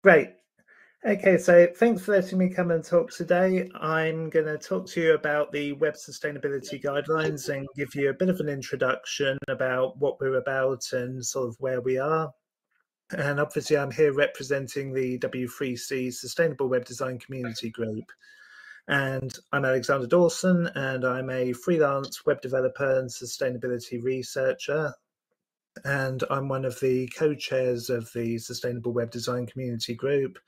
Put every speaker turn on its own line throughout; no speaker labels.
Great. Okay, so thanks for letting me come and talk today. I'm going to talk to you about the Web Sustainability Guidelines and give you a bit of an introduction about what we're about and sort of where we are. And obviously, I'm here representing the W3C Sustainable Web Design Community Group. And I'm Alexander Dawson, and I'm a freelance web developer and sustainability researcher. And I'm one of the co-chairs of the Sustainable Web Design Community Group.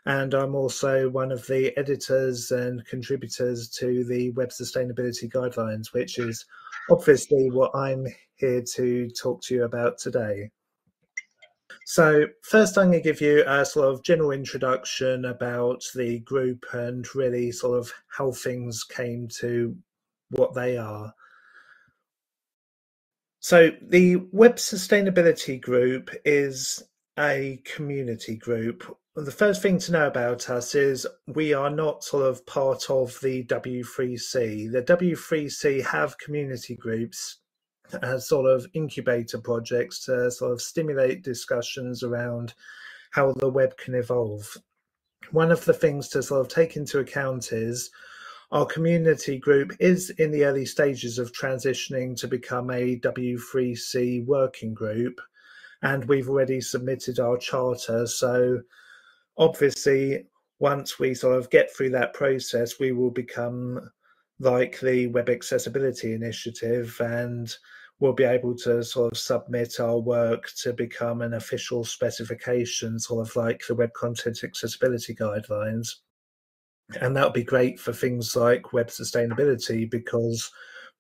And I'm also one of the editors and contributors to the Web Sustainability Guidelines, which is obviously what I'm here to talk to you about today. So first I'm going to give you a sort of general introduction about the group and really sort of how things came to what they are. So the Web Sustainability Group is a community group. The first thing to know about us is we are not sort of part of the W3C. The W3C have community groups as sort of incubator projects to sort of stimulate discussions around how the web can evolve. One of the things to sort of take into account is our community group is in the early stages of transitioning to become a W3C working group, and we've already submitted our charter. So obviously, once we sort of get through that process, we will become like the Web Accessibility Initiative, and we'll be able to sort of submit our work to become an official specification, sort of like the Web Content Accessibility Guidelines. And that would be great for things like web sustainability, because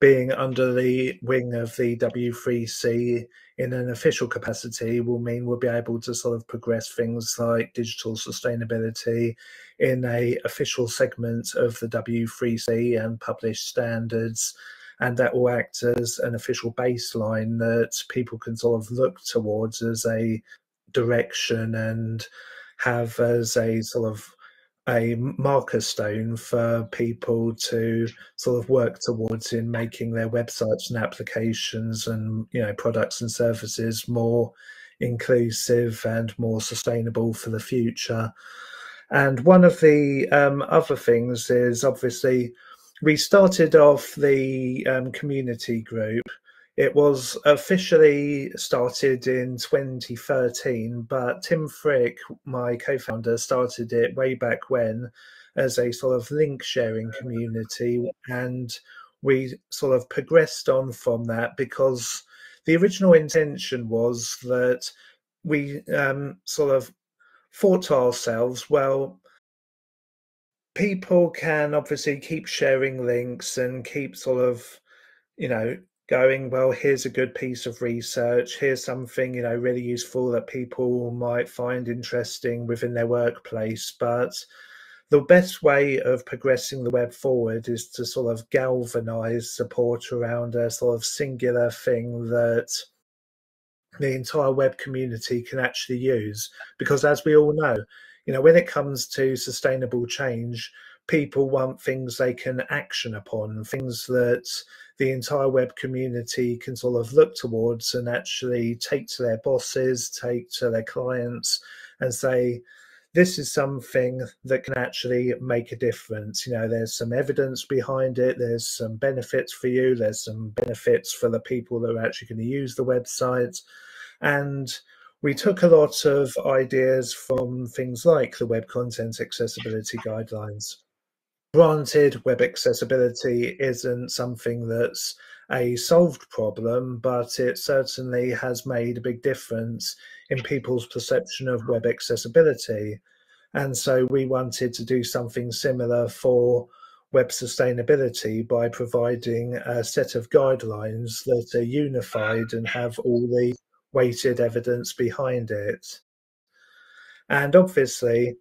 being under the wing of the W3C in an official capacity will mean we'll be able to sort of progress things like digital sustainability in a official segment of the W3C and publish standards. And that will act as an official baseline that people can sort of look towards as a direction and have as a sort of a marker stone for people to sort of work towards in making their websites and applications and products and services more inclusive and more sustainable for the future. And one of the other things is obviously we started off the community group. It was officially started in 2013, but Tim Frick, my co-founder, started it way back when as a sort of link sharing community. And we sort of progressed on from that because the original intention was that we sort of thought to ourselves, well, people can obviously keep sharing links and keep sort of, going, well, here's a good piece of research, here's something, really useful that people might find interesting within their workplace. But the best way of progressing the web forward is to sort of galvanize support around a sort of singular thing that the entire web community can actually use. Because as we all know, when it comes to sustainable change, people want things they can action upon, things that the entire web community can sort of look towards and actually take to their bosses, take to their clients and say, this is something that can actually make a difference. There's some evidence behind it. There's some benefits for you. There's some benefits for the people that are actually going to use the website. And we took a lot of ideas from things like the Web Content Accessibility Guidelines. Granted, web accessibility isn't something that's a solved problem, but it certainly has made a big difference in people's perception of web accessibility. And so we wanted to do something similar for web sustainability by providing a set of guidelines that are unified and have all the weighted evidence behind it. And obviously,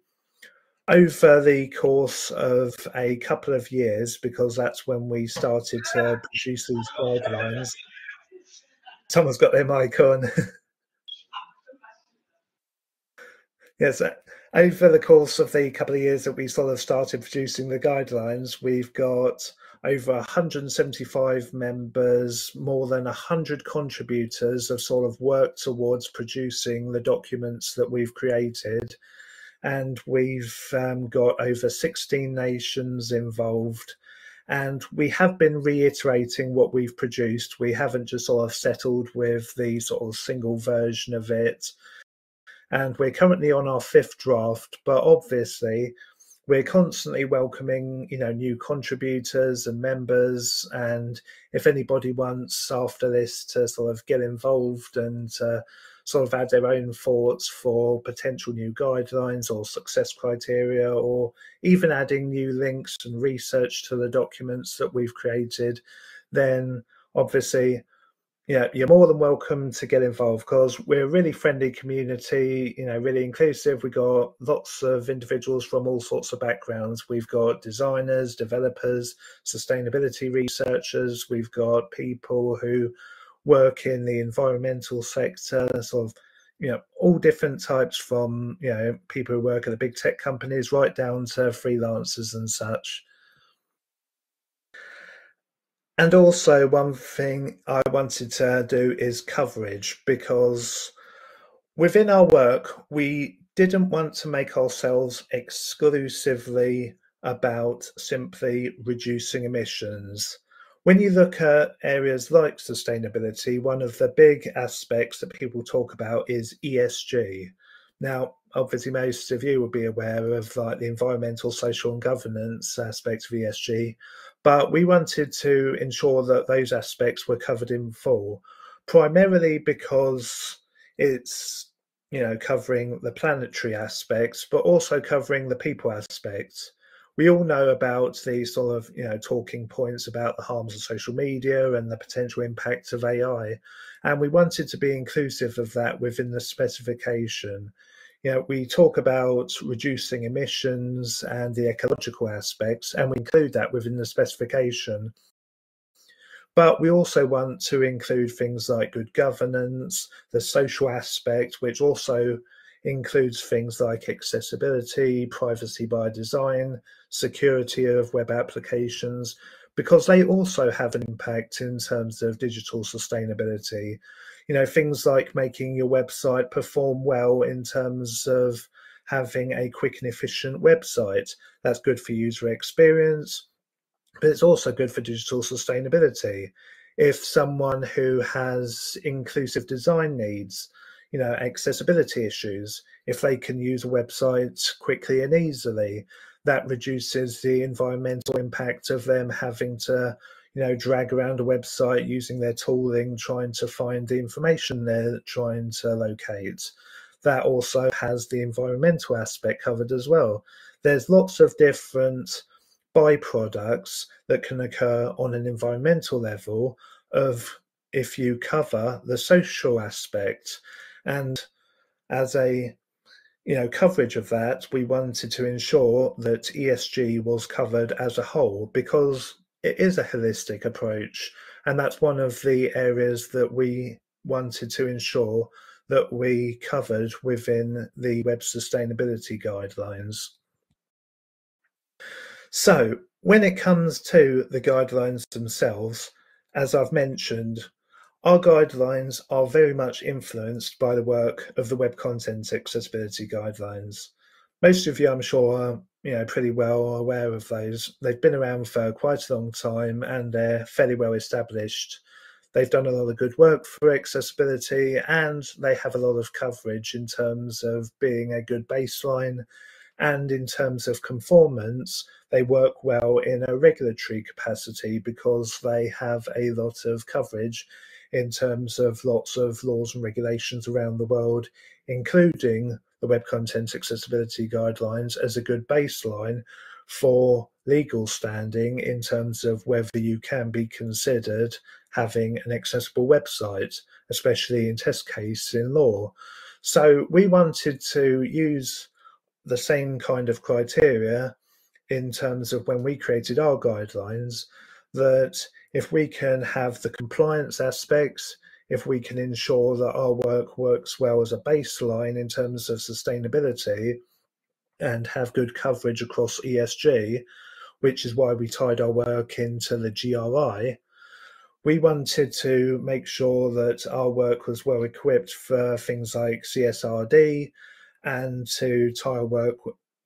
over the course of a couple of years, because that's when we started to produce these guidelines. Someone's got their mic on. Yes, over the course of the couple of years that we sort of started producing the guidelines, we've got over 175 members, more than 100 contributors have sort of worked towards producing the documents that we've created. and we've got over 16 nations involved. And we have been reiterating what we've produced. We haven't just sort of settled with the sort of single version of it. And we're currently on our fifth draft, but obviously we're constantly welcoming, new contributors and members. And if anybody wants after this to sort of get involved and sort of add their own thoughts for potential new guidelines or success criteria, or even adding new links and research to the documents that we've created, then obviously, yeah, you're more than welcome to get involved, because we're a really friendly community, really inclusive. We've got lots of individuals from all sorts of backgrounds. We've got designers, developers, sustainability researchers. We've got people who work in the environmental sector, sort of, all different types, from, people who work at the big tech companies right down to freelancers and such. And also, one thing I wanted to do is coverage, because within our work, we didn't want to make ourselves exclusively about simply reducing emissions. When you look at areas like sustainability, one of the big aspects that people talk about is ESG. Now, obviously, most of you will be aware of like the environmental, social, and governance aspects of ESG, but we wanted to ensure that those aspects were covered in full, primarily because it's, covering the planetary aspects, but also covering the people aspects. We all know about the sort of, talking points about the harms of social media and the potential impact of AI. And we wanted to be inclusive of that within the specification. We talk about reducing emissions and the ecological aspects, and we include that within the specification. But we also want to include things like good governance, the social aspect, which also includes things like accessibility, privacy by design, security of web applications, because they also have an impact in terms of digital sustainability. Things like making your website perform well in terms of having a quick and efficient website. That's good for user experience, but it's also good for digital sustainability. If someone who has inclusive design needs, accessibility issues, if they can use a website quickly and easily, that reduces the environmental impact of them having to, drag around a website using their tooling, trying to find the information they're trying to locate. That also has the environmental aspect covered as well. There's lots of different byproducts that can occur on an environmental level of if you cover the social aspect. And as a coverage of that, we wanted to ensure that ESG was covered as a whole, because it is a holistic approach, and that's one of the areas that we wanted to ensure that we covered within the web sustainability guidelines. So, when it comes to the guidelines themselves, as I've mentioned, our guidelines are very much influenced by the work of the Web Content Accessibility Guidelines. Most of you, I'm sure, are pretty well aware of those. They've been around for quite a long time, and they're fairly well established. They've done a lot of good work for accessibility, and they have a lot of coverage in terms of being a good baseline. And in terms of conformance, they work well in a regulatory capacity, because they have a lot of coverage in terms of lots of laws and regulations around the world, including the Web Content Accessibility Guidelines as a good baseline for legal standing in terms of whether you can be considered having an accessible website, especially in test case in law. So we wanted to use the same kind of criteria in terms of when we created our guidelines, that if we can have the compliance aspects, if we can ensure that our work works well as a baseline in terms of sustainability, and have good coverage across ESG, which is why we tied our work into the GRI, we wanted to make sure that our work was well equipped for things like CSRD, and to tie our work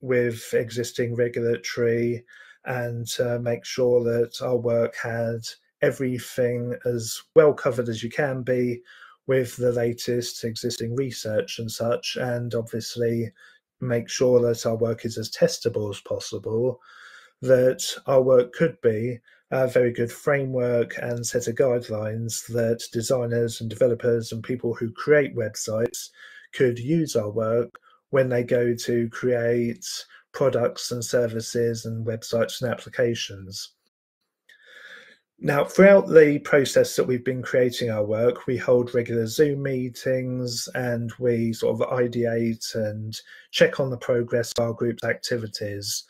with existing regulatory and make sure that our work had everything as well covered as you can be with the latest existing research and such, and obviously make sure that our work is as testable as possible, that our work could be a very good framework and set of guidelines that designers and developers and people who create websites could use our work when they go to create products and services and websites and applications. Now, throughout the process that we've been creating our work, we hold regular Zoom meetings and we sort of ideate and check on the progress of our group's activities.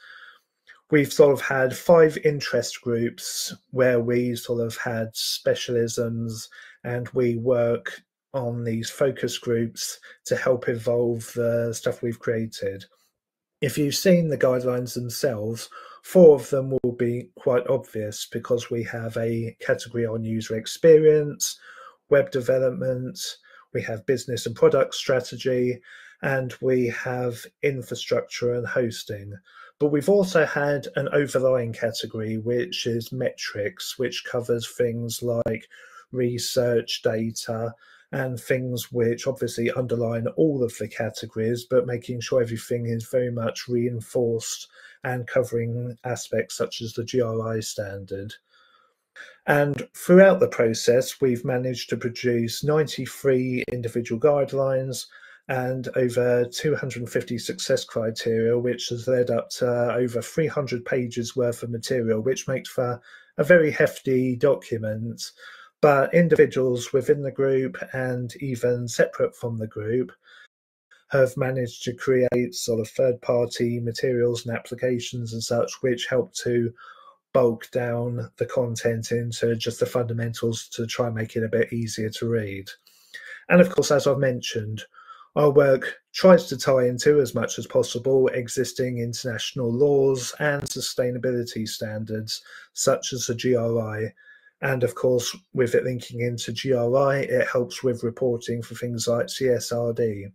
We've sort of had 5 interest groups where we sort of had specialisms, and we work on these focus groups to help evolve the stuff we've created. If you've seen the guidelines themselves, 4 of them will be quite obvious because we have a category on user experience, web development, we have business and product strategy, and we have infrastructure and hosting. But we've also had an overlying category, which is metrics, which covers things like research data and things which obviously underline all of the categories, but making sure everything is very much reinforced and covering aspects such as the GRI standard. And throughout the process, we've managed to produce 93 individual guidelines and over 250 success criteria, which has led up to over 300 pages worth of material, which makes for a very hefty document. But individuals within the group and even separate from the group have managed to create sort of third-party materials and applications and such, which help to bulk down the content into just the fundamentals to try and make it a bit easier to read. And of course, as I've mentioned, our work tries to tie into as much as possible existing international laws and sustainability standards, such as the GRI. And of course, with it linking into GRI, it helps with reporting for things like CSRD.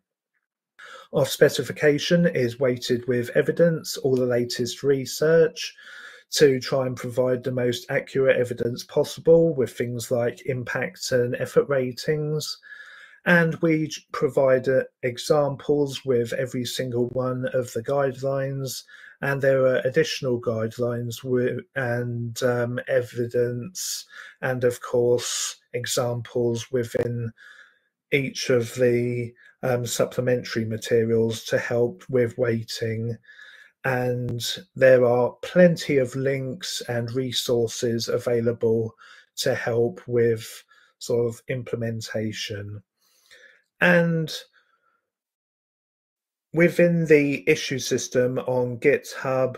Our specification is weighted with evidence, all the latest research, to try and provide the most accurate evidence possible with things like impact and effort ratings. And we provide examples with every single one of the guidelines. And there are additional guidelines and evidence, and of course, examples within each of the supplementary materials to help with weighting. And there are plenty of links and resources available to help with sort of implementation. And within the issue system on GitHub,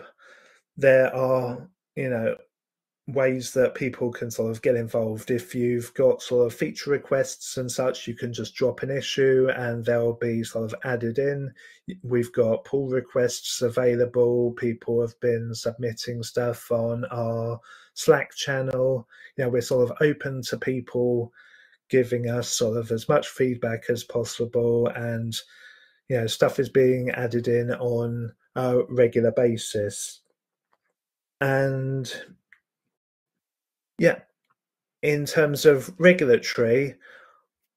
there are, ways that people can sort of get involved. If you've got sort of feature requests and such, you can just drop an issue and they'll be sort of added in. We've got pull requests available. People have been submitting stuff on our Slack channel. We're sort of open to people giving us sort of as much feedback as possible, and stuff is being added in on a regular basis. And yeah, in terms of regulatory,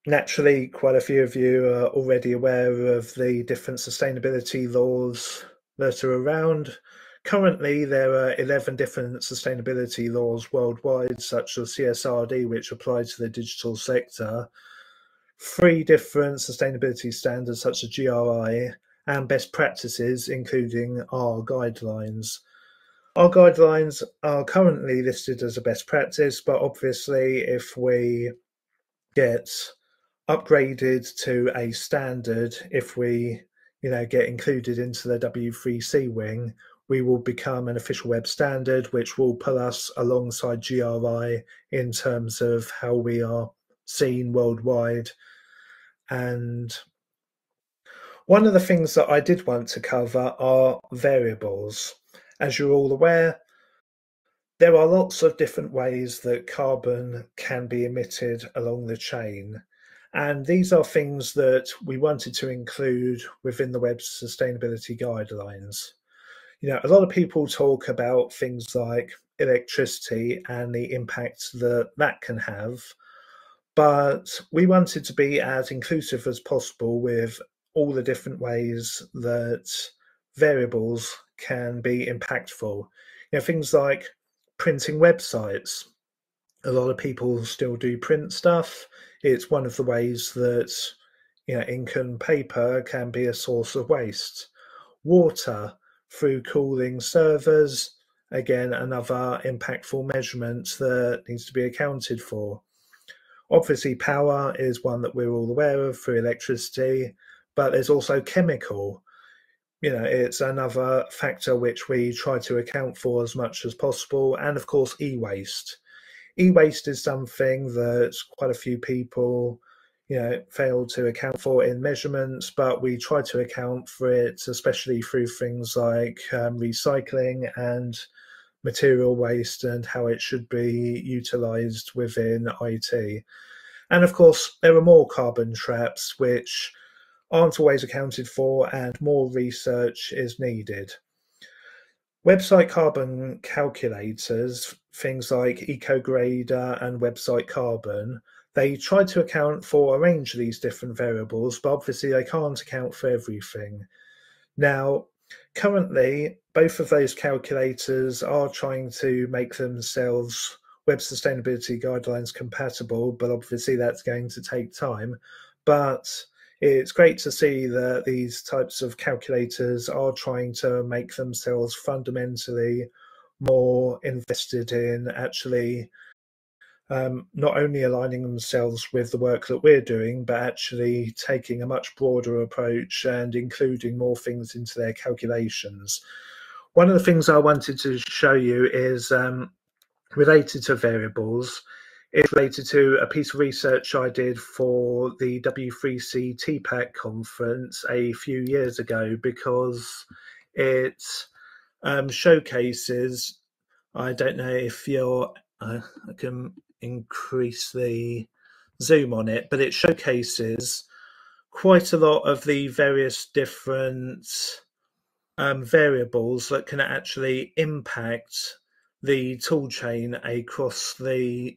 naturally, quite a few of you are already aware of the different sustainability laws that are around. Currently, there are 11 different sustainability laws worldwide, such as CSRD, which apply to the digital sector, 3 different sustainability standards, such as GRI, and best practices, including our guidelines. Our guidelines are currently listed as a best practice, but obviously if we get upgraded to a standard, if we get included into the W3C wing, we will become an official web standard, which will pull us alongside GRI in terms of how we are seen worldwide. And one of the things that I did want to cover are variables. As you're all aware, there are lots of different ways that carbon can be emitted along the chain. And these are things that we wanted to include within the web sustainability guidelines. A lot of people talk about things like electricity and the impact that that can have, but we wanted to be as inclusive as possible with all the different ways that variables can be impactful. Things like printing websites. A lot of people still do print stuff. It's one of the ways that ink and paper can be a source of waste. Water through cooling servers, again, another impactful measurement that needs to be accounted for. Obviously, power is one that we're all aware of through electricity, but there's also chemical. It's another factor which we try to account for as much as possible. And of course, e-waste. E-waste is something that quite a few people, fail to account for in measurements, but we try to account for it, especially through things like recycling and material waste and how it should be utilized within IT. And of course, there are more carbon traps which aren't always accounted for, and more research is needed. Website carbon calculators, things like EcoGrader and Website Carbon, they try to account for a range of these different variables, but obviously they can't account for everything. Now, currently, both of those calculators are trying to make themselves web sustainability guidelines compatible, but obviously that's going to take time. But it's great to see that these types of calculators are trying to make themselves fundamentally more invested in actually not only aligning themselves with the work that we're doing, but actually taking a much broader approach and including more things into their calculations. One of the things I wanted to show you is related to variables. It's related to a piece of research I did for the W3C TPAC conference a few years ago, because it showcases, I don't know if I can increase the zoom on it, but it showcases quite a lot of the various different variables that can actually impact the tool chain across the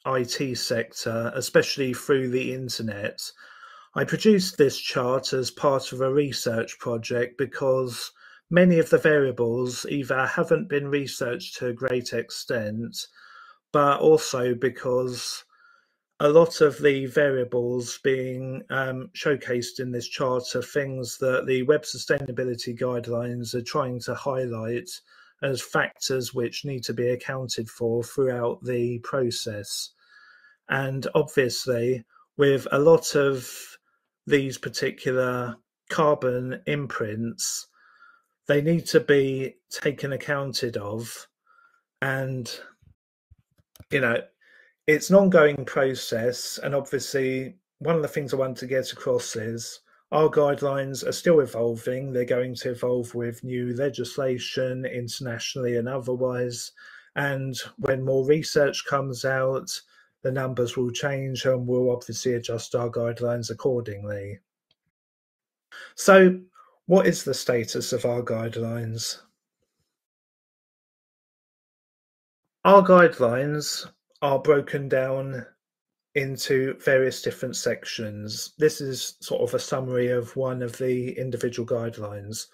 IT sector, especially through the internet. I produced this chart as part of a research project because many of the variables either haven't been researched to a great extent, but also because a lot of the variables being showcased in this chart are things that the Web Sustainability Guidelines are trying to highlight as factors which need to be accounted for throughout the process. And obviously, with a lot of these particular carbon imprints, they need to be taken accounted of. And, it's an ongoing process. And obviously, one of the things I want to get across is our guidelines are still evolving. They're going to evolve with new legislation internationally and otherwise. And when more research comes out, the numbers will change and we'll obviously adjust our guidelines accordingly. So, what is the status of our guidelines? Our guidelines are broken down into various different sections. This is sort of a summary of one of the individual guidelines.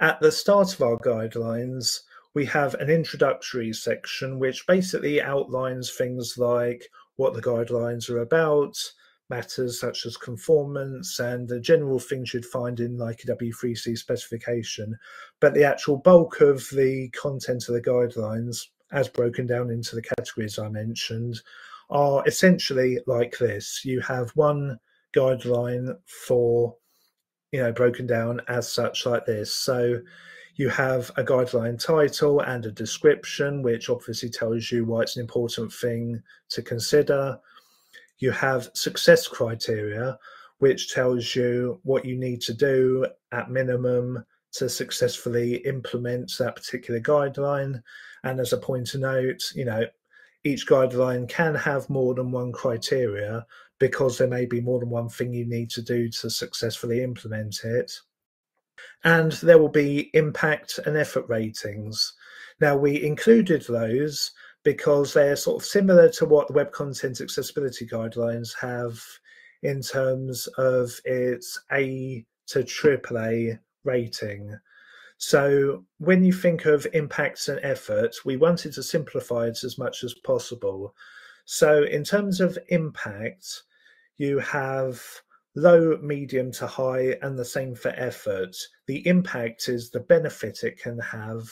At the start of our guidelines, we have an introductory section which basically outlines things like what the guidelines are about, matters such as conformance, and the general things you'd find in like a W3C specification. But the actual bulk of the content of the guidelines, as broken down into the categories I mentioned, are essentially like this. You have one guideline for, broken down as such like this. So you have a guideline title and a description, which obviously tells you why it's an important thing to consider. You have success criteria, which tells you what you need to do at minimum to successfully implement that particular guideline. And as a point to note, each guideline can have more than one criteria because there may be more than one thing you need to do to successfully implement it. And there will be impact and effort ratings. Now, we included those because they're sort of similar to what the Web Content Accessibility Guidelines have in terms of its A to AAA rating. So when you think of impacts and effort, we wanted to simplify it as much as possible. So in terms of impact, you have low, medium to high, and the same for effort. The impact is the benefit it can have,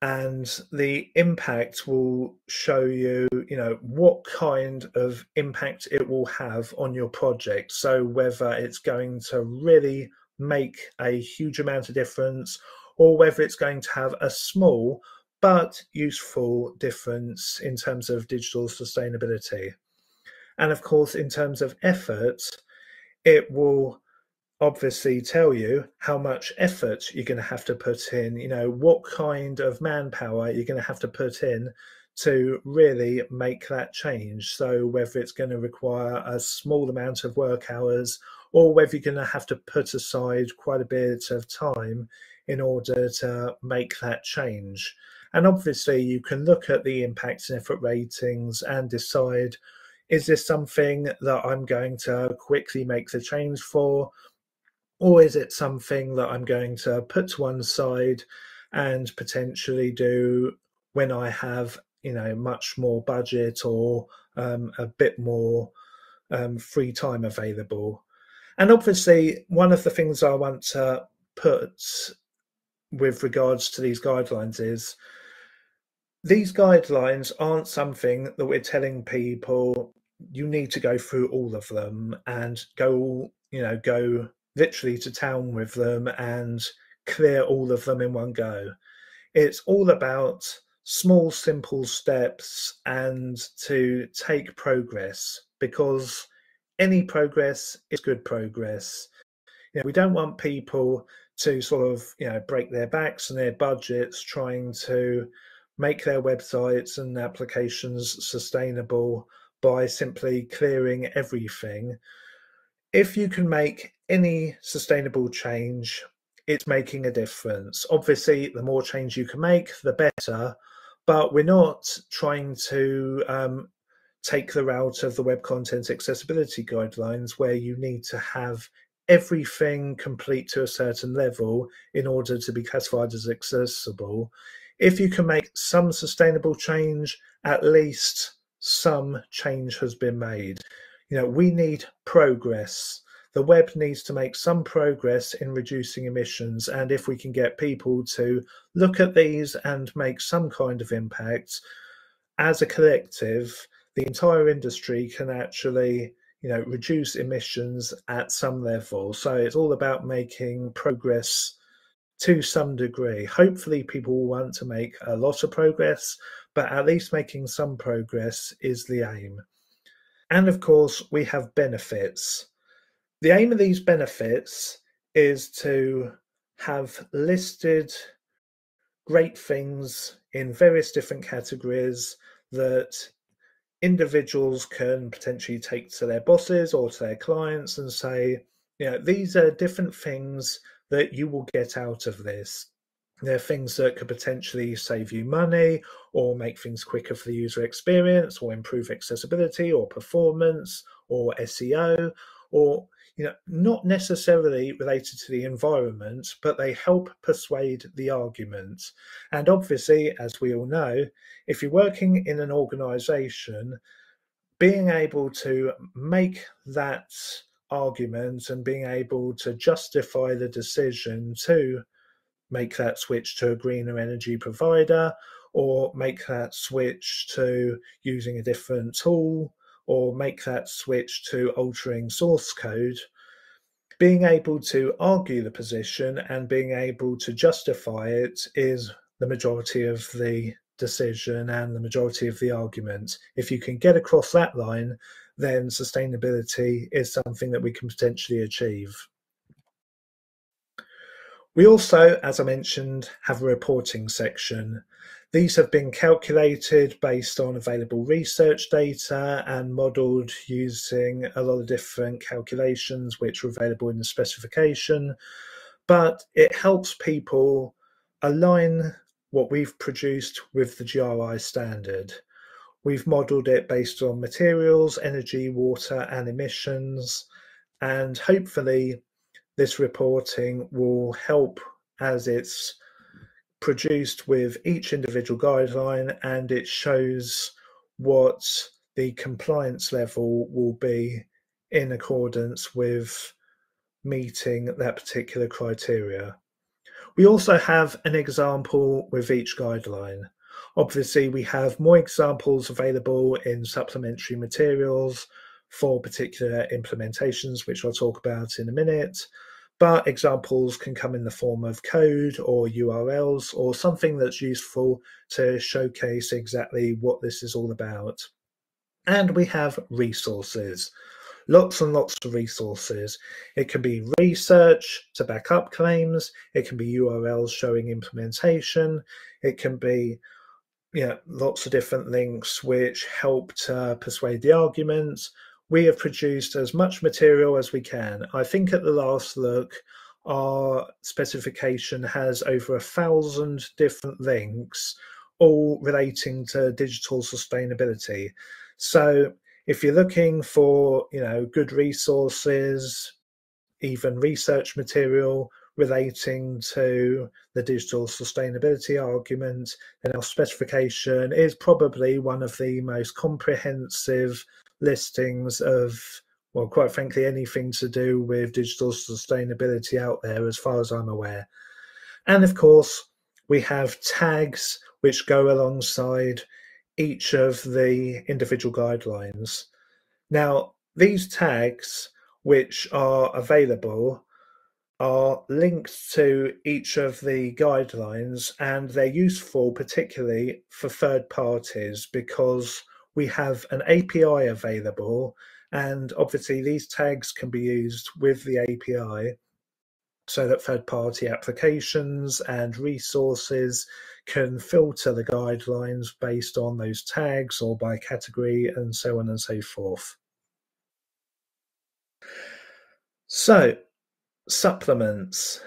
and the impact will show you, what kind of impact it will have on your project. So whether it's going to really make a huge amount of difference, or whether it's going to have a small but useful difference in terms of digital sustainability. And of course, in terms of effort, it will obviously tell you how much effort you're going to have to put in, what kind of manpower you're going to have to put in to really make that change. So whether it's going to require a small amount of work hours, or whether you're going to have to put aside quite a bit of time in order to make that change. And obviously you can look at the impact and effort ratings and decide, is this something that I'm going to quickly make the change for? Or is it something that I'm going to put to one side and potentially do when I have, much more budget, or a bit more free time available? And obviously, one of the things I want to put with regards to these guidelines is these guidelines aren't something that we're telling people you need to go through all of them and go literally to town with them and clear all of them in one go. It's all about small, simple steps and to take progress, because any progress is good progress. We don't want people to sort of, break their backs and their budgets trying to make their websites and applications sustainable by simply clearing everything. If you can make any sustainable change, it's making a difference. Obviously, the more change you can make, the better, but we're not trying to take the route of the Web Content Accessibility Guidelines, where you need to have everything complete to a certain level in order to be classified as accessible. If you can make some sustainable change, at least some change has been made. We need progress. The web needs to make some progress in reducing emissions. And if we can get people to look at these and make some kind of impact, as a collective, the entire industry can actually, reduce emissions at some level. So it's all about making progress to some degree. Hopefully people will want to make a lot of progress, but at least making some progress is the aim. And of course, we have benefits. The aim of these benefits is to have listed great things in various different categories that individuals can potentially take to their bosses or to their clients and say, these are different things that you will get out of this. They're things that could potentially save you money, or make things quicker for the user experience, or improve accessibility or performance or SEO, or not necessarily related to the environment, but they help persuade the argument. And obviously, as we all know, if you're working in an organization, being able to make that argument and being able to justify the decision to make that switch to a greener energy provider, or make that switch to using a different tool, or make that switch to altering source code, being able to argue the position and being able to justify it is the majority of the decision and the majority of the argument. If you can get across that line, then sustainability is something that we can potentially achieve. We also, as I mentioned, have a reporting section. These have been calculated based on available research data and modelled using a lot of different calculations which are available in the specification, but it helps people align what we've produced with the GRI standard. We've modelled it based on materials, energy, water, and emissions, and hopefully this reporting will help as it's produced with each individual guideline, and it shows what the compliance level will be in accordance with meeting that particular criteria. We also have an example with each guideline. Obviously, we have more examples available in supplementary materials for particular implementations, which I'll talk about in a minute. But examples can come in the form of code or URLs or something that's useful to showcase exactly what this is all about. And we have resources. Lots and lots of resources. It can be research to back up claims. It can be URLs showing implementation. It can be lots of different links which help to persuade the argument. We have produced as much material as we can. I think at the last look, our specification has over 1,000 different links, all relating to digital sustainability. So if you're looking for, good resources, even research material relating to the digital sustainability argument, then our specification is probably one of the most comprehensive listings of, well, quite frankly, anything to do with digital sustainability out there, as far as I'm aware. And of course, we have tags which go alongside each of the individual guidelines. Now, these tags which are available are linked to each of the guidelines, and they're useful particularly for third parties because we have an API available, and obviously these tags can be used with the API so that third-party applications and resources can filter the guidelines based on those tags or by category and so on and so forth. So, supplements.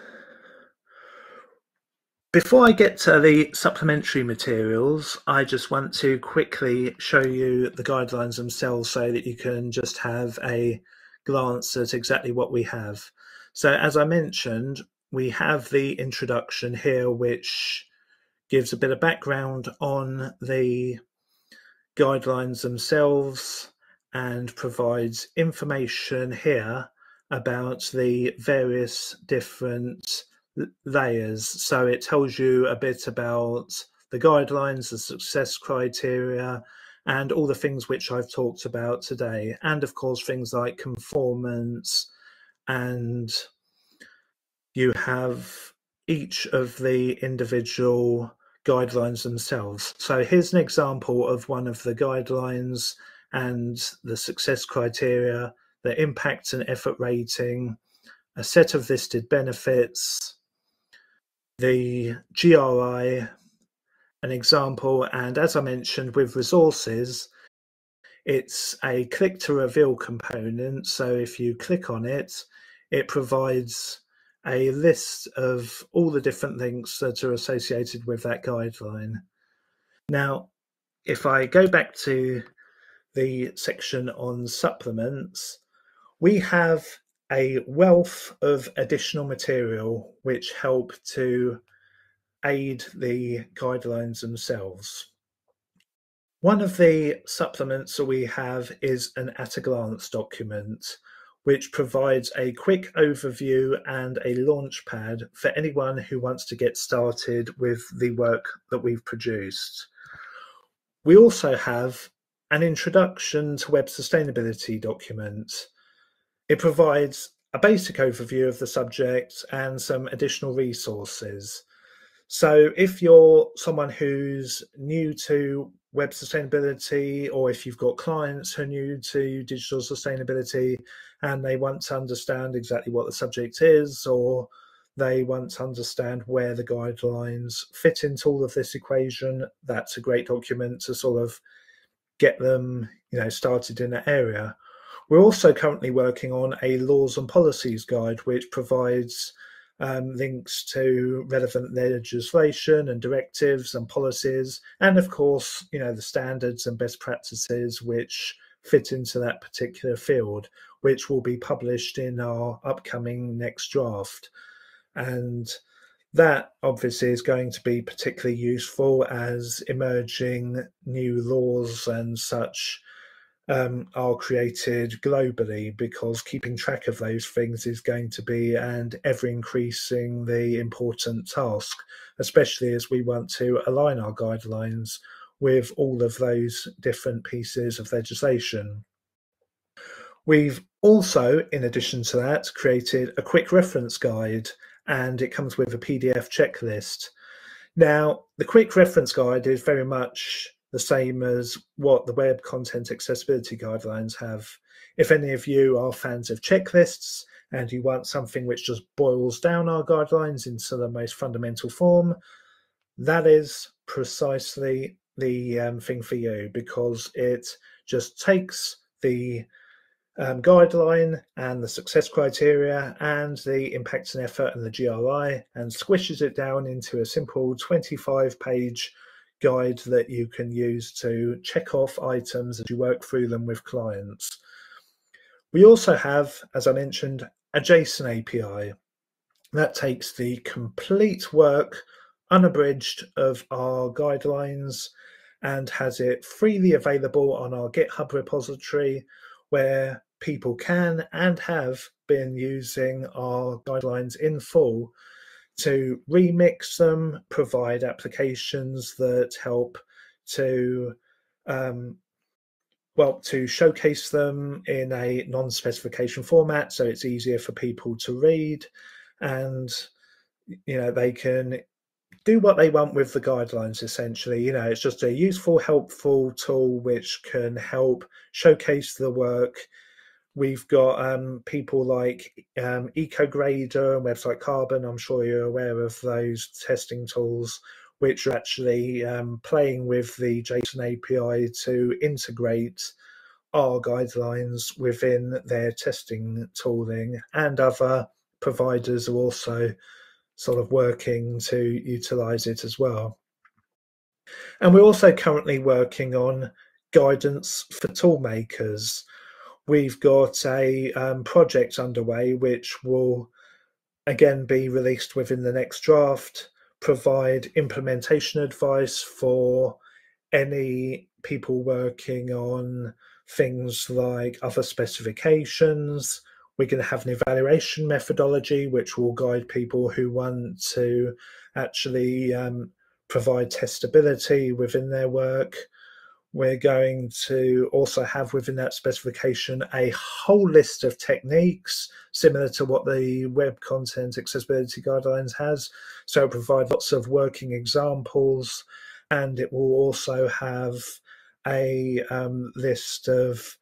Before I get to the supplementary materials, I just want to quickly show you the guidelines themselves so that you can just have a glance at exactly what we have. So as I mentioned, we have the introduction here, which gives a bit of background on the guidelines themselves and provides information here about the various different layers. So it tells you a bit about the guidelines, the success criteria, and all the things which I've talked about today. And of course, things like conformance, and you have each of the individual guidelines themselves. So here's an example of one of the guidelines and the success criteria, the impact and effort rating, a set of listed benefits, the GRI, an example, and as I mentioned with resources, it's a click to reveal component. So if you click on it, it provides a list of all the different links that are associated with that guideline. Now, if I go back to the section on supplements, we have a wealth of additional material which help to aid the guidelines themselves. One of the supplements that we have is an at-a-glance document, which provides a quick overview and a launch pad for anyone who wants to get started with the work that we've produced. We also have an introduction to web sustainability document. It provides a basic overview of the subject and some additional resources. So if you're someone who's new to web sustainability, or if you've got clients who are new to digital sustainability and they want to understand exactly what the subject is, or they want to understand where the guidelines fit into all of this equation, that's a great document to sort of get them, started in that area. We're also currently working on a laws and policies guide, which provides links to relevant legislation and directives and policies, and of course, the standards and best practices which fit into that particular field, which will be published in our upcoming next draft. And that obviously is going to be particularly useful as emerging new laws and such are created globally, because keeping track of those things is going to be an ever increasingly important task, especially as we want to align our guidelines with all of those different pieces of legislation. We've also, in addition to that, created a quick reference guide, and it comes with a PDF checklist. Now, the quick reference guide is very much the same as what the Web Content Accessibility Guidelines have. If any of you are fans of checklists and you want something which just boils down our guidelines into the most fundamental form, that is precisely the thing for you, because it just takes the guideline and the success criteria and the impact and effort and the GRI and squishes it down into a simple 25-page guide that you can use to check off items as you work through them with clients. We also have, as I mentioned, a JSON API that takes the complete work unabridged of our guidelines and has it freely available on our GitHub repository, where people can and have been using our guidelines in full to remix them, provide applications that help to to showcase them in a non-specification format, so it's easier for people to read, and they can do what they want with the guidelines. Essentially, it's just a useful, helpful tool which can help showcase the work. We've got people like EcoGrader and Website Carbon. I'm sure you're aware of those testing tools, which are actually playing with the JSON API to integrate our guidelines within their testing tooling, and other providers are also sort of working to utilize it as well. And we're also currently working on guidance for tool makers. We've got a project underway which will again be released within the next draft, provide implementation advice for any people working on things like other specifications. We're going to have an evaluation methodology which will guide people who want to actually provide testability within their work. We're going to also have within that specification a whole list of techniques similar to what the Web Content Accessibility Guidelines has. So it'll provide lots of working examples, and it will also have a list of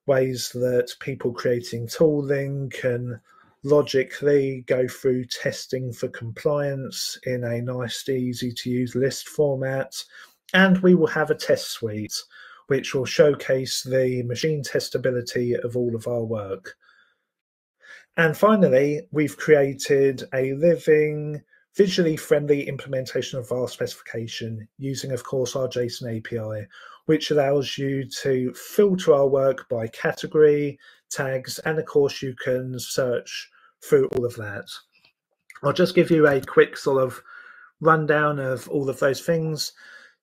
ways that people creating tooling can logically go through testing for compliance in a nice, easy to use list format. And we will have a test suite which will showcase the machine testability of all of our work. And finally, we've created a living, visually friendly implementation of our specification using, of course, our JSON API, which allows you to filter our work by category, tags, and of course you can search through all of that. I'll just give you a quick sort of rundown of all of those things.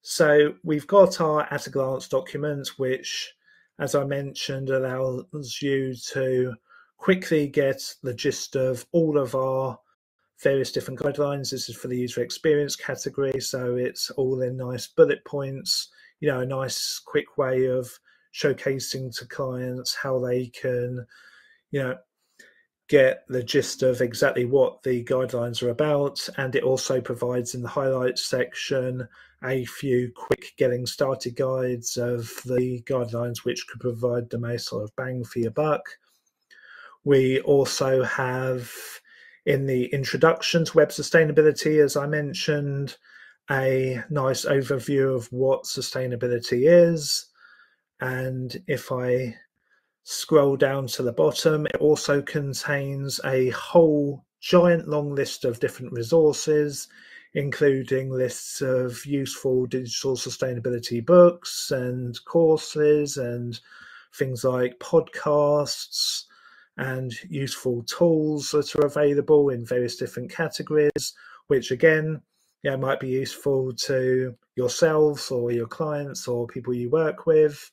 So we've got our at a glance document, which, as I mentioned, allows you to quickly get the gist of all of our various different guidelines. This is for the user experience category, so it's all in nice bullet points, a nice quick way of showcasing to clients how they can, get the gist of exactly what the guidelines are about. And it also provides in the highlights section a few quick getting started guides of the guidelines which could provide the most sort of bang for your buck. We also have In the introduction to web sustainability, as I mentioned, a nice overview of what sustainability is. And if I scroll down to the bottom, it also contains a whole giant long list of different resources, including lists of useful digital sustainability books and courses and things like podcasts and useful tools that are available in various different categories, which again, might be useful to yourselves or your clients or people you work with.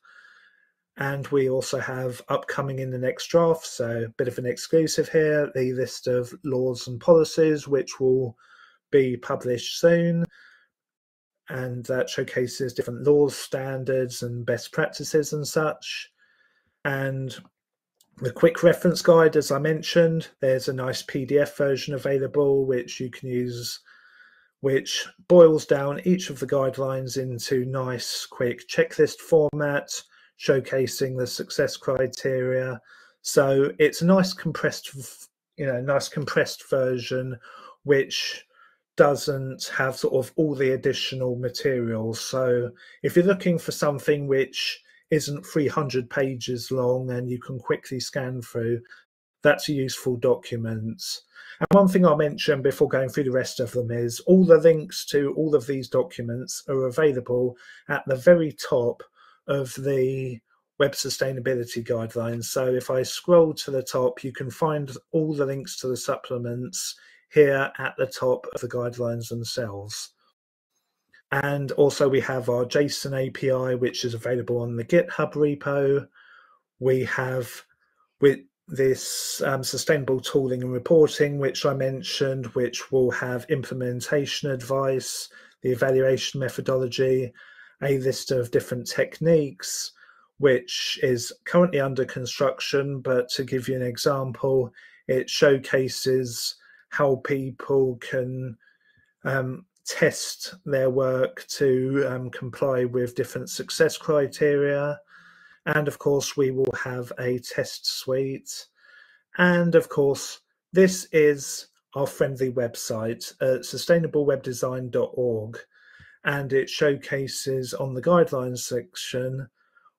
And we also have upcoming in the next draft, so a bit of an exclusive here, the list of laws and policies, which will be published soon. And that showcases different laws, standards, and best practices and such. And the quick reference guide, as I mentioned, there's a nice PDF version available, which you can use, which boils down each of the guidelines into nice, quick checklist format, showcasing the success criteria. So it's a nice compressed version, which doesn't have sort of all the additional materials. So if you're looking for something which isn't 300 pages long and you can quickly scan through, that's a useful document. And one thing I'll mention before going through the rest of them is all the links to all of these documents are available at the very top of the web sustainability guidelines. So if I scroll to the top, you can find all the links to the supplements here at the top of the guidelines themselves. And also we have our JSON API, which is available on the GitHub repo. We have with this sustainable tooling and reporting, which I mentioned, which will have implementation advice, the evaluation methodology, a list of different techniques, which is currently under construction. But to give you an example, it showcases how people can test their work to comply with different success criteria. And of course, we will have a test suite. And of course, this is our friendly website at sustainablewebdesign.org. And it showcases on the guidelines section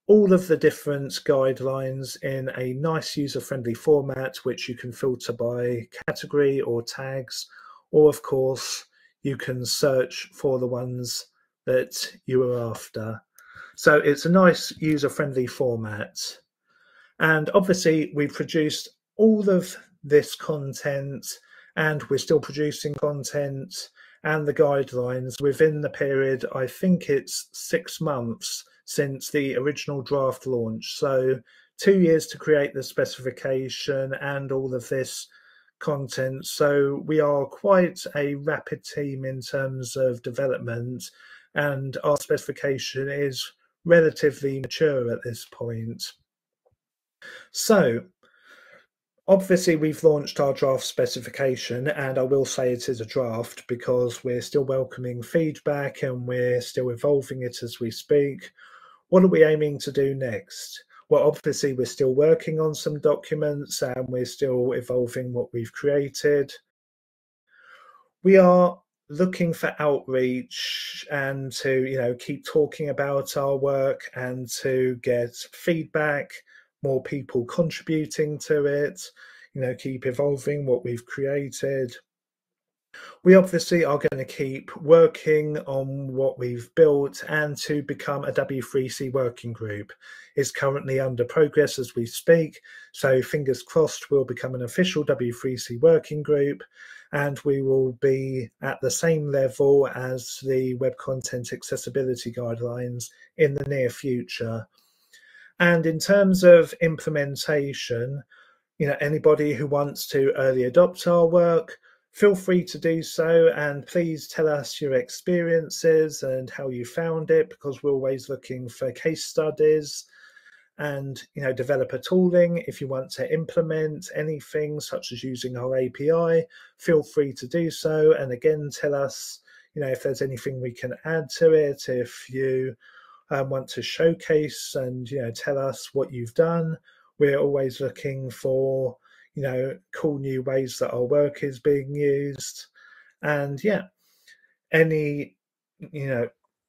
all of the different guidelines in a nice user-friendly format, which you can filter by category or tags, or of course, you can search for the ones that you are after. So it's a nice user-friendly format. And obviously we've produced all of this content and we're still producing content and the guidelines within the period, I think it's 6 months since the original draft launch. So 2 years to create the specification and all of this content. So we are quite a rapid team in terms of development, and our specification is relatively mature at this point. So obviously we've launched our draft specification, and I will say it is a draft because we're still welcoming feedback and we're still evolving it as we speak. What are we aiming to do next? Well, obviously we're still working on some documents and we're still evolving what we've created. We are looking for outreach and to keep talking about our work and to get feedback, more people contributing to it, keep evolving what we've created. We obviously are going to keep working on what we've built and to become a W3C working group. It's currently under progress as we speak, so fingers crossed we'll become an official W3C working group, and we will be at the same level as the Web Content Accessibility Guidelines in the near future. And in terms of implementation, anybody who wants to early adopt our work, feel free to do so, and please tell us your experiences and how you found it, because we're always looking for case studies. And developer tooling, if you want to implement anything such as using our API, feel free to do so. And again, tell us if there's anything we can add to it, if you want to showcase and tell us what you've done. We're always looking for cool new ways that our work is being used. And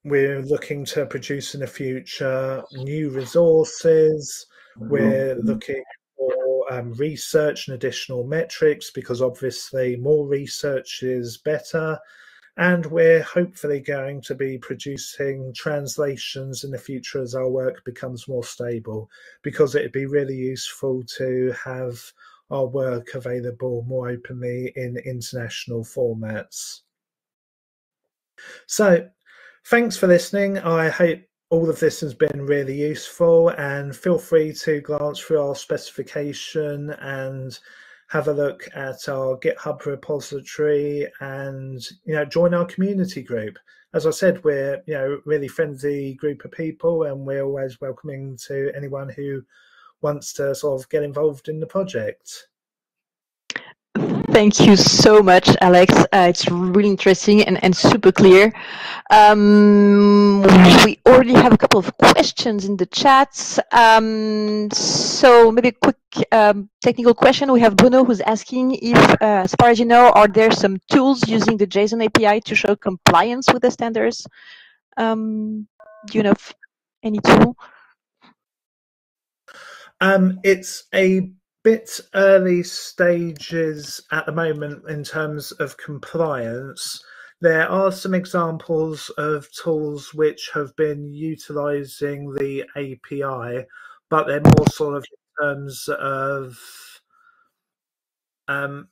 we're looking to produce in the future new resources. We're looking for research and additional metrics, because obviously more research is better. And we're hopefully going to be producing translations in the future as our work becomes more stable, because it'd be really useful to have our work available more openly in international formats. So thanks for listening. I hope all of this has been really useful, and feel free to glance through our specification and have a look at our GitHub repository and join our community group. As I said, we're really friendly group of people, and we're always welcoming to anyone who wants to sort of get involved in the project.
Thank you so much, Alex. It's really interesting and super clear. We already have a couple of questions in the chat. So maybe a quick technical question. We have Bruno who's asking if, as far as you know, are there some tools using the JSON API to show compliance with the standards? Do you know of any tool?
It's a bit early stages at the moment in terms of compliance. There are some examples of tools which have been utilizing the API, but they're more sort of in terms of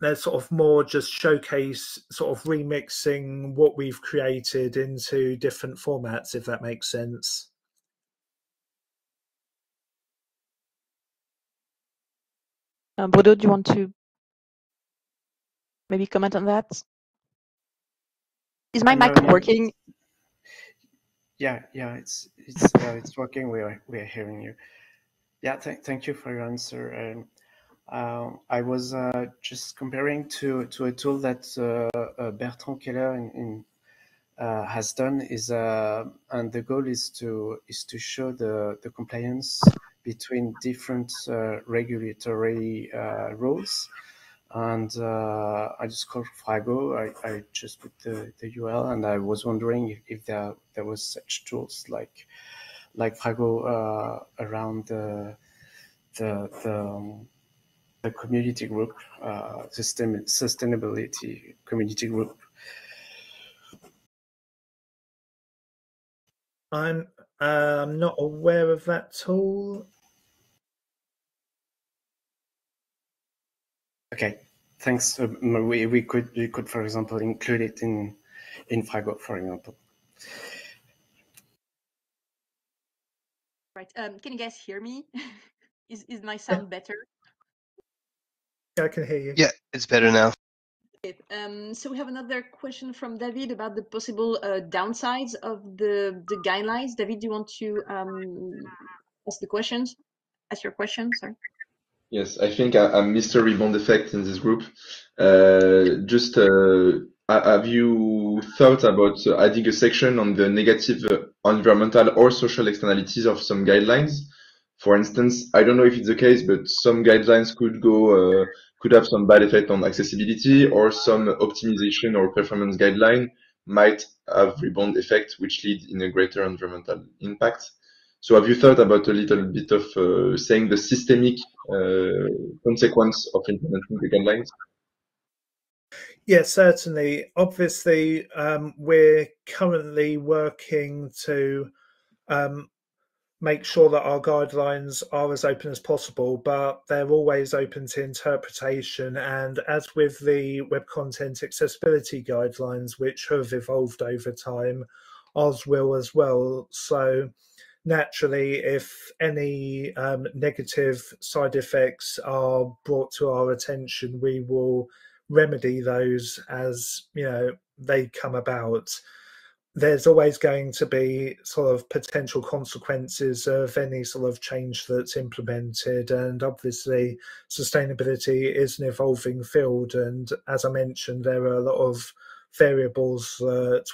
they're sort of more just showcase sort of remixing what we've created into different formats, if that makes sense.
Bodo, do you want to maybe comment on that? Is my mic working?
Yeah, it's working. We are hearing you. Yeah, thank you for your answer. I was just comparing to a tool that Bertrand Keller has done, and the goal is to show the compliance between different regulatory rules. And I just called Frago. I just put the URL, and I was wondering if there was such tools like Frago around the community group, sustainability community group.
I'm not aware of that tool.
Okay, thanks. We could, for example, include it in Frago, for example.
Right. Can you guys hear me? Is my sound better?
Yeah, I can hear you.
Yeah, it's better now.
Okay. So we have another question from David about the possible downsides of the guidelines. David, do you want to ask the questions? Ask your question, sorry.
Yes, I think I'm Mr. Rebound Effect in this group. Have you thought about adding a section on the negative environmental or social externalities of some guidelines? For instance, I don't know if it's the case, but some guidelines could have some bad effect on accessibility, or some optimization or performance guideline might have rebound effect, which lead in a greater environmental impact. So have you thought about a little bit of saying the systemic consequence of implementing the guidelines?
Yes, certainly. Obviously, we're currently working to make sure that our guidelines are as open as possible, but they're always open to interpretation. And as with the web content accessibility guidelines, which have evolved over time, ours will as well. So naturally, if any negative side effects are brought to our attention, we will remedy those as they come about. There's always going to be sort of potential consequences of any sort of change that's implemented, and obviously sustainability is an evolving field, and as I mentioned, there are a lot of variables that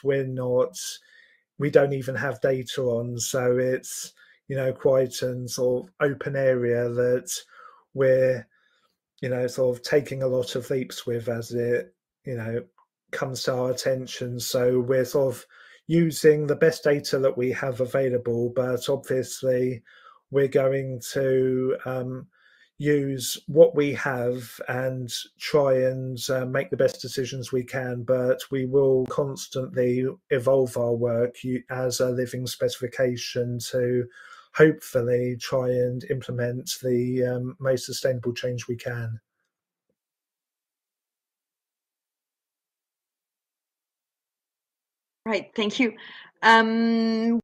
we don't even have data on, so it's quite an sort of open area that we're sort of taking a lot of leaps with as it, comes to our attention. So we're sort of using the best data that we have available, but obviously we're going to use what we have and try and make the best decisions we can, but we will constantly evolve our work as a living specification to hopefully try and implement the most sustainable change we can.
Right, thank you.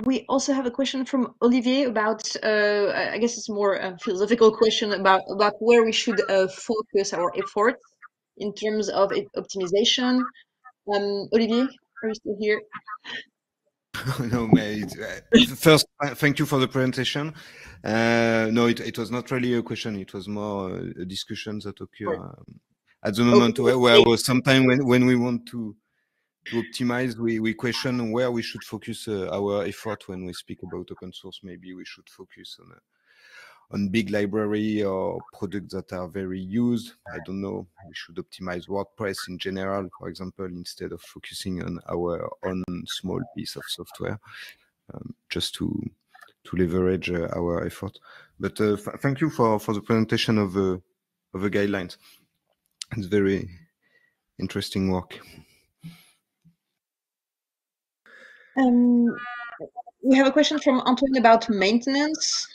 We also have a question from Olivier about, I guess it's more a philosophical question about where we should focus our efforts in terms of optimization. Olivier, are you still here?
No, first, thank you for the presentation. No, it was not really a question. It was more a discussion that occurred at the moment where was sometime when we want to optimize, we question where we should focus our effort when we speak about open source. Maybe we should focus on big library or products that are very used. I don't know. We should optimize WordPress in general, for example, instead of focusing on our own small piece of software, just to leverage our effort. But thank you for the presentation of the guidelines. It's very interesting work.
We have a question from Antoine about maintenance.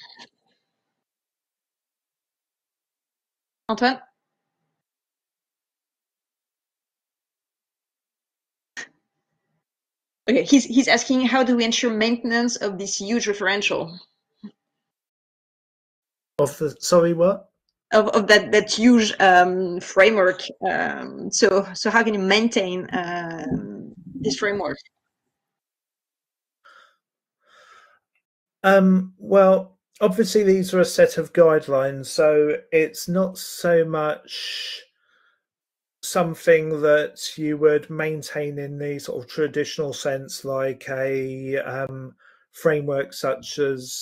Antoine? Okay, he's asking, how do we ensure maintenance of this huge referential?
Sorry, what?
Of that huge framework. So how can you maintain this framework?
Well, obviously these are a set of guidelines, so it's not so much something that you would maintain in the sort of traditional sense, like a framework such as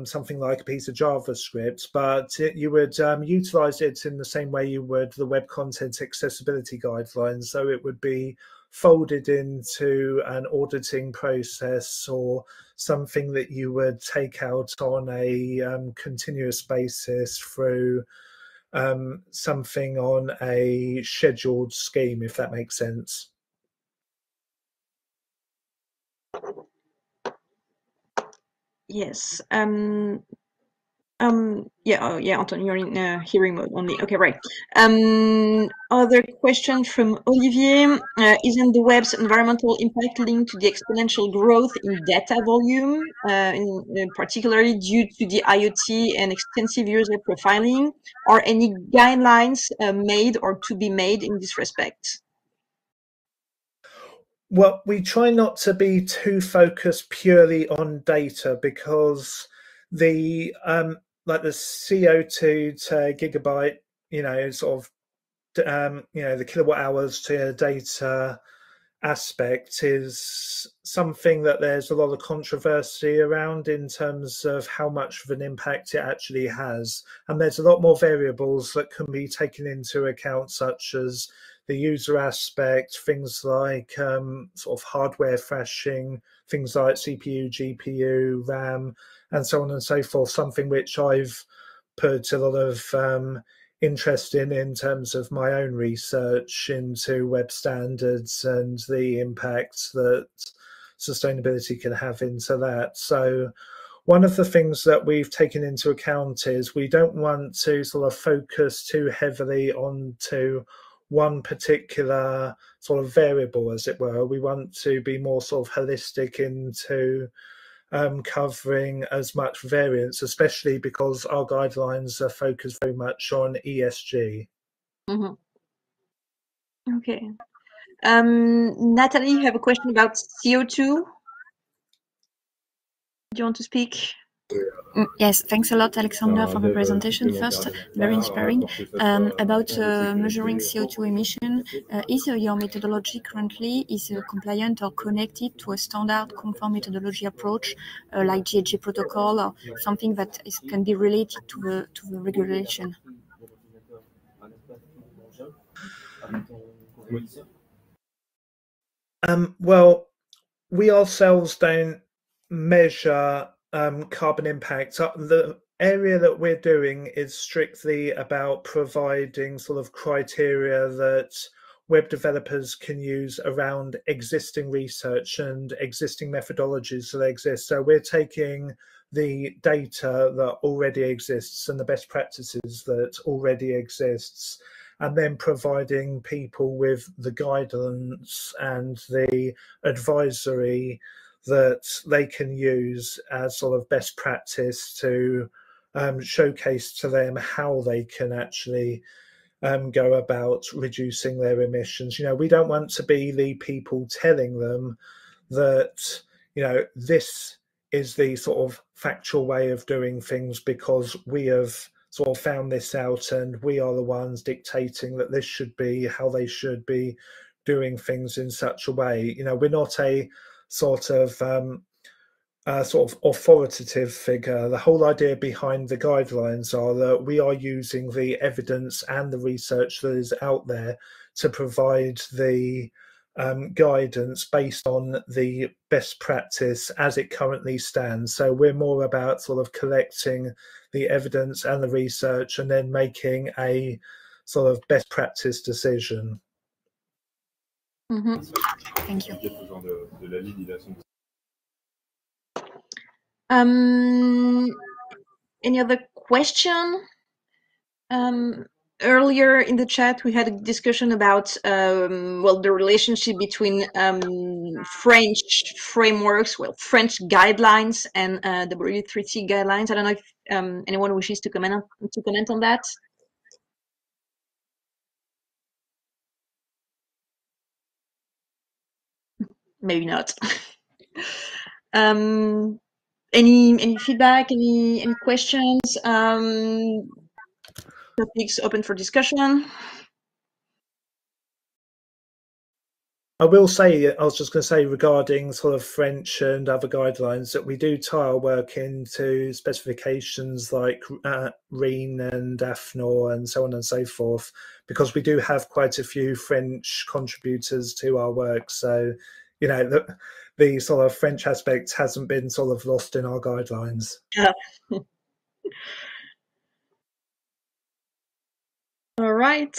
something like a piece of JavaScript, but you would utilize it in the same way you would the Web Content Accessibility Guidelines. So it would be folded into an auditing process or something that you would take out on a continuous basis through something on a scheduled scheme, if that makes sense.
Yes. Yeah, Anton, you're in hearing mode only. Okay, right. Other question from Olivier. Isn't the web's environmental impact linked to the exponential growth in data volume, in particularly due to the IoT and extensive user profiling? Are any guidelines made or to be made in this respect?
Well, we try not to be too focused purely on data, because the like the CO2 to gigabyte, sort of the kilowatt hours to data aspect is something that there's a lot of controversy around in terms of how much of an impact it actually has, and there's a lot more variables that can be taken into account, such as the user aspect, things like sort of hardware thrashing, things like CPU, GPU, RAM, and so on and so forth, something which I've put a lot of interest in terms of my own research into web standards and the impact that sustainability can have into that. So one of the things that we've taken into account is we don't want to sort of focus too heavily onto one particular sort of variable, as it were. We want to be more sort of holistic into covering as much variance, especially because our guidelines are focused very much on ESG.
Mm-hmm. Okay. Natalie, you have a question about CO2. Do you want to speak?
Yes, thanks a lot, Alexander, for the presentation. First, very inspiring. About measuring CO2 emission, is your methodology currently compliant or connected to a standard conform methodology approach like GHG protocol, or something that can be related to the regulation?
Well, we ourselves don't measure carbon impact. The area that we're doing is strictly about providing sort of criteria that web developers can use around existing research and existing methodologies that exist. So we're taking the data that already exists and the best practices that already exists, and then providing people with the guidance and the advisory that they can use as sort of best practice to showcase to them how they can actually go about reducing their emissions. You know, we don't want to be the people telling them that, you know, this is the sort of factual way of doing things because we have sort of found this out and we are the ones dictating that this should be how they should be doing things in such a way. You know, we're not a sort of authoritative figure. The whole idea behind the guidelines are that we are using the evidence and the research that is out there to provide the guidance based on the best practice as it currently stands. So we're more about sort of collecting the evidence and the research and then making a sort of best practice decision.
Mm-hmm. Thank you. Any other question? Earlier in the chat, we had a discussion about well, the relationship between French frameworks, well, French guidelines and W3C guidelines. I don't know if anyone wishes to comment on that. Maybe not. Any feedback? Any questions? Topics open for discussion.
I will say, I was just going to say regarding sort of French and other guidelines that we do tie our work into specifications like REEN and AFNOR and so on and so forth, because we do have quite a few French contributors to our work. So, you know, the sort of French aspect hasn't been sort of lost in our guidelines.
Yeah. All right.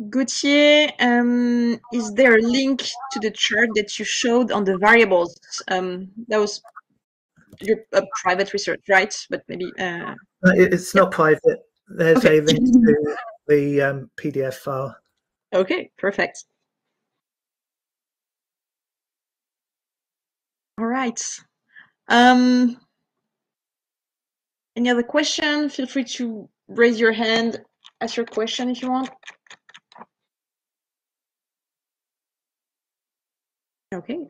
Gauthier, is there a link to the chart that you showed on the variables? That was your private research, right? But maybe
it's not private. There's a link to the PDF file.
Okay, perfect. All right. Any other question? Feel free to raise your hand, ask your question if you want. Okay.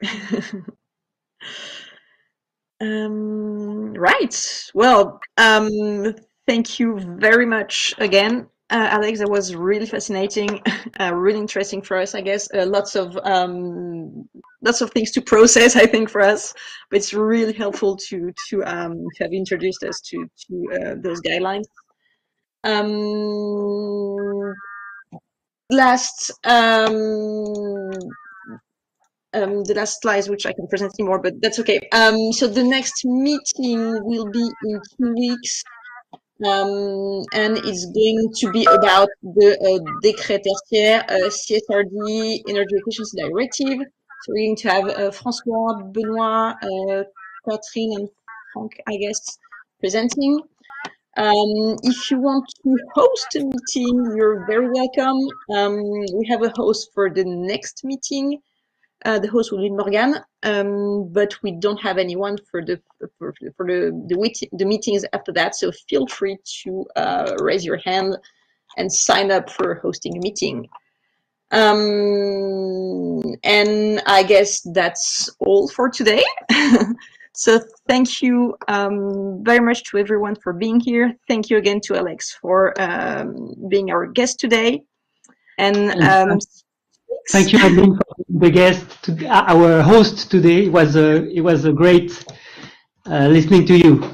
Right. Well, thank you very much again, Alex. That was really fascinating, really interesting for us, I guess. Lots of things to process, I think, for us. But it's really helpful to have introduced us to those guidelines. The last slides, which I can present anymore, but that's okay. So the next meeting will be in 2 weeks, and it's going to be about the Décret tertiaire CSRD Energy Efficiency Directive. So we're going to have François, Benoit, Catherine, and Frank, I guess, presenting. If you want to host a meeting, you're very welcome. We have a host for the next meeting. The host will be Morgan, but we don't have anyone for the meetings after that. So feel free to raise your hand and sign up for hosting a meeting. And I guess that's all for today. So thank you very much to everyone for being here. Thank you again to Alex for being our guest today. And
thank you, Adeline, for the guest, our host today. It was a great listening to you.